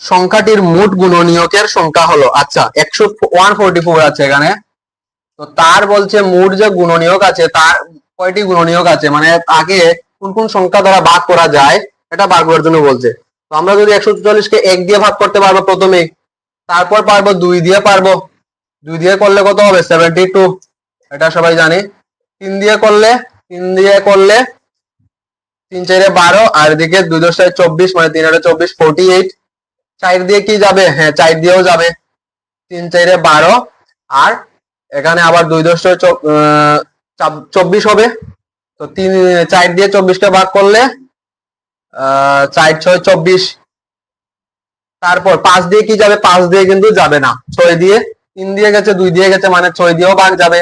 সংখ্যাটির মোট গুণনীয়কের সংখ্যা হলো, আচ্ছা 144 আছে এখানে। তো তার বলছে মোট যে গুণনীয়ক আছে তার কয়টি গুণনীয়ক আছে, মানে আগে কোন কোন সংখ্যা দ্বারা ভাগ করা যায় এটা বার করার জন্য বলছে। তো আমরা যদি 144কে 1 দিয়ে ভাগ করতে পারবো প্রথমেই, তারপর পারবো 2 দিয়ে, পারবো 2 দিয়ে করলে কত হবে 72, এটা সবাই জানি। 3 দিয়ে করলে 3 4 12, আর এদিকে 2 10 24, মানে 3 8 24 48। 4 দিয়ে কি যাবে, হ্যাঁ 4 দিয়েও যাবে, 3 4 12, আর এখানে আবার 2 10 24 হবে। তো 4 দিয়ে 24কে ভাগ করলে 4 6 24। তারপর 5 দিয়ে কি যাবে, 5 দিয়ে কিন্তু যাবে না। 6 দিয়ে, 3 দিয়ে গেছে 2 দিয়ে গেছে, মানে 6 দিয়েও ভাগ যাবে।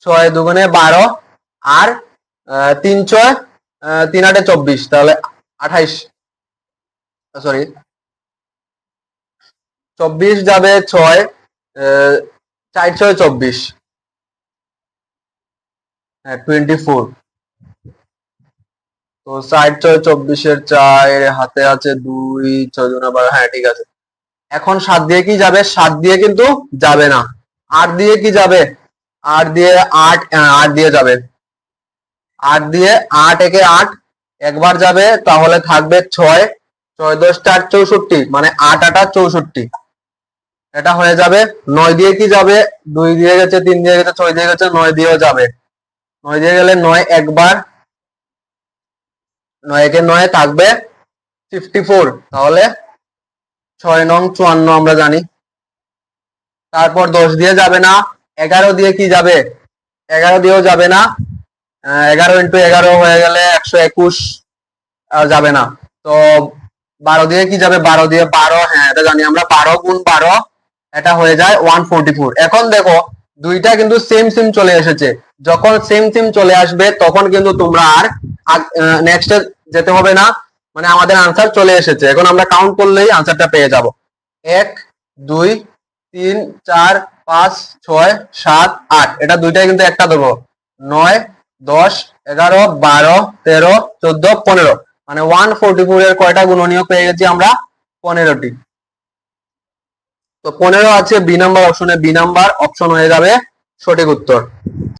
6 দুগুণে 12, আর 3 6 3 8 24, তাহলে 28, সরি 24 যাবে 6, 4 6 24, হ্যাঁ 24। তো 4 6 24-এর 4 হাতে আছে 2, 6 দুগুণে 12, হ্যাঁ ঠিক আছে। এখন 7 দিয়ে কি যাবে, 7 দিয়ে কিন্তু যাবে না। 8 দিয়ে কি যাবে, 8 দিয়ে 8 দিয়ে যাবে। 8 দিয়ে 8 একে 8 একবার যাবে, তাহলে থাকবে 6 6 10 4 64, মানে 8 8 64, এটা হয়ে যাবে। 9 দিয়ে কি যাবে, 2 দিয়ে গেছে 3 দিয়ে গেছে 6 দিয়ে গেছে, 9 দিয়েও যাবে। 9 দিয়ে গেলে 9 একবার, 9 একে 9 থাকবে 54, তাহলে 6 নং 54 আমরা জানি। তারপর 10 দিয়ে যাবে না। 11 দিয়ে কি যাবে, 11 দিয়েও যাবে না। 11 ইন্টু 11 হয়ে গেলে 121, যাবে না। তো 12 দিয়ে কি যাবে, 12 দিয়ে 12, হ্যাঁ এটা জানি আমরা, 12 গুণ 12, এটা হয়ে যায় 144। এখন দেখো দুইটা কিন্তু সেম সেম চলে এসেছে। যখন সেম সেম চলে আসবে তখন কিন্তু তোমরা আর নেক্সটে যেতে হবে না, মানে আমাদের আনসার চলে এসেছে। এখন আমরা কাউন্ট করলেই আনসারটা পেয়ে যাব। 1 2 3 4 5 6 7 8, এটা দুইটাই কিন্তু একটা দেবো। 9 10 11 12 13 14 15, মানে 144 এর কয়টা গুণনীয়ক পেয়ে গেছি আমরা, 15টি। তো 15 আছে বি নাম্বার অপশনে, বি নাম্বার অপশন হয়ে যাবে সঠিক উত্তর।